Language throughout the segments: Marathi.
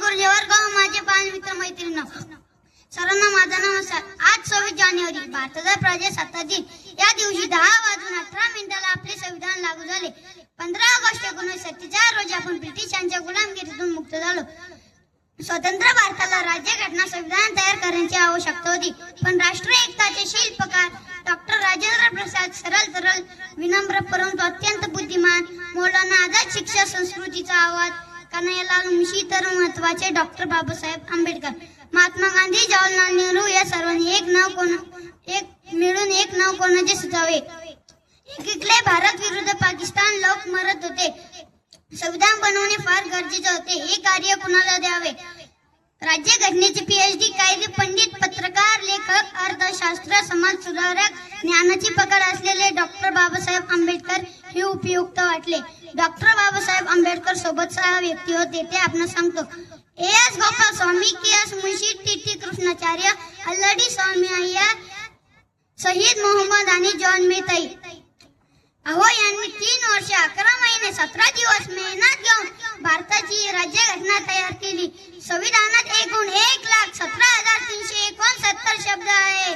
गुरुजी वर्ग, माझे बालमित्र मैत्रिणी, सर्वांना माझा नमस्कार. आज 26 जानेवारी भारताचा प्रजासत्ताक दिन. या दिवशी 10:18 आपले संविधान लागू झाले. 15 ऑगस्ट 1947 रोजी आपण ब्रिटिशांच्या गुलामगिरीतून मुक्त झालो. स्वतंत्र भारताला राज्यघटना संविधान तयार करण्याची आवश्यकता होती, पण राष्ट्र एकताचे शिल्पकार डॉक्टर राजेंद्र प्रसाद, सरळ विनम्र परंतु अत्यंत बुद्धिमान मौलाना आझाद, शिक्षा संस्कृतीचा आवाज कन्हैयालाल मुंशी, तर महत्वाचे डॉक्टर बाबासाहेब आंबेडकर, महात्मा गांधी, जवाहरलाल नेहरू या सर्वांनी मिळून एक नाव कोणाचे सुचावे. एकीकडे भारत विरुद्ध पाकिस्तान लोक मरत होते. संविधान बनवणे फार गरजेचे होते. हे कार्य कुणाला द्यावे? राज्यघटनेचे पीएचडी, कायदे पंडित, पत्रकार, लेखक, अर्थशास्त्र, समाज सुधारक, ज्ञानाची पकड असलेले डॉक्टर बाबासाहेब आंबेडकर हे उपयुक्त वाटले. डॉक्टर बाबासाहेब आंबेडकर सोबत 6 व्यक्ती होते, ते आपण सांगतो. S Gopal Swami, KS. Munshi, TT. Krishnacharya, अल्लाडी स्वामी अय्यर, शहीद मोहम्मद आणि जॉन मेहताई. अहो, यांनी 3 वर्ष 11 महिने 17 दिवस मेहनत घेऊन भारताची राज्यघटना तयार केली. संविधानात एकूण 1,17,369 शब्द आहे.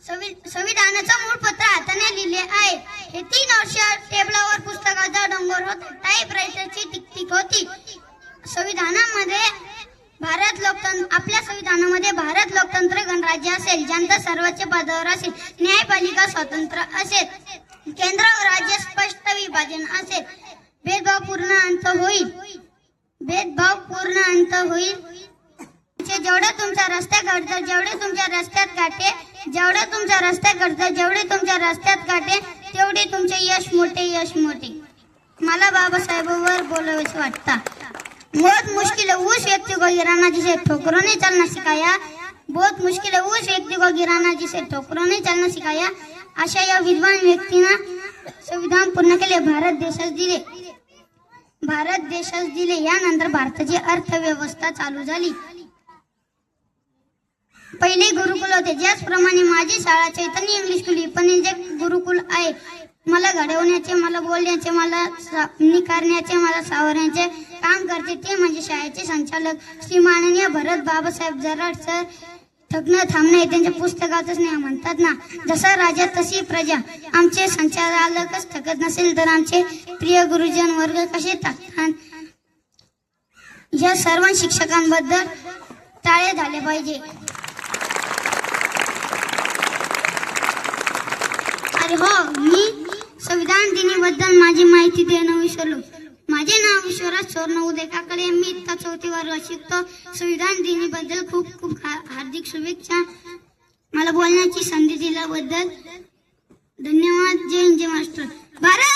संविधानाचं मूळ पत्र हाताने लिहिले आहे. हे 3 वर्ष टेबलावर पुस्तकाचा डोंगर होता, टाईपरायटरची टिकटिक होती. आपल्या संविधानामध्ये भारत लोकतंत्र गणराज्य असेल, जनता सर्वोच्च पदावर असेल, न्यायपालिका स्वतंत्र असेल, केंद्र व राज्य स्पष्ट विभाजन असेल, भेदभावपूर्ण अंत होईल. जेवढे तुमच्या रस्त्यात गाठे तेवढे तुमचे यश मोठे. मला बाबासाहेबांवर बोलावेसे वाटता. बहुत मुश्किल है उस व्यक्ति को गिराना जिसे ठोकरों ने चलना सिखाया. बहुत मुश्किल है उस व्यक्ति को गिराना जिसे ठोकरों ने चलना सिखाया. अशा या विद्वान व्यक्तींना संविधान पूर्ण केले, भारत देशास दिले. यानंतर भारताची अर्थव्यवस्था चालू झाली. पहिले गुरुकुल होते, ज्याप्रमाणे माझी शाळा चैतन्य इंग्लिश स्कूल ही पण जे गुरुकुल आहे. मला घडवण्याचे, मला बोलण्याचे, मला निकारण्याचे, मला सावरण्याचे काम करते ते म्हणजे शाळेचे संचालक श्री माननीय भरत बाबासाहेब जराड सर. थकणं थांबणे त्यांच्या पुस्तकातच नाही म्हणतात ना, जसा राजा तशी प्रजा. आमचे संचालकच थकत नसेल तर आमचे प्रिय गुरुजन वर्ग कसे थकतात? या सर्व शिक्षकांबद्दल टाळे झाले पाहिजे. अरे हो, मी संविधान दिनाबद्दल माझी माहिती देणं विसरलो. माझे नाव विश्वराज सोरन उदय काकडे. मी इयत्ता 4थी वर्गात शिकतो. संविधान दिनाबद्दल खूप हार्दिक शुभेच्छा. मला बोलण्याची संधी दिल्याबद्दल धन्यवाद. जय हिंद, जय महाराष्ट्र. भारत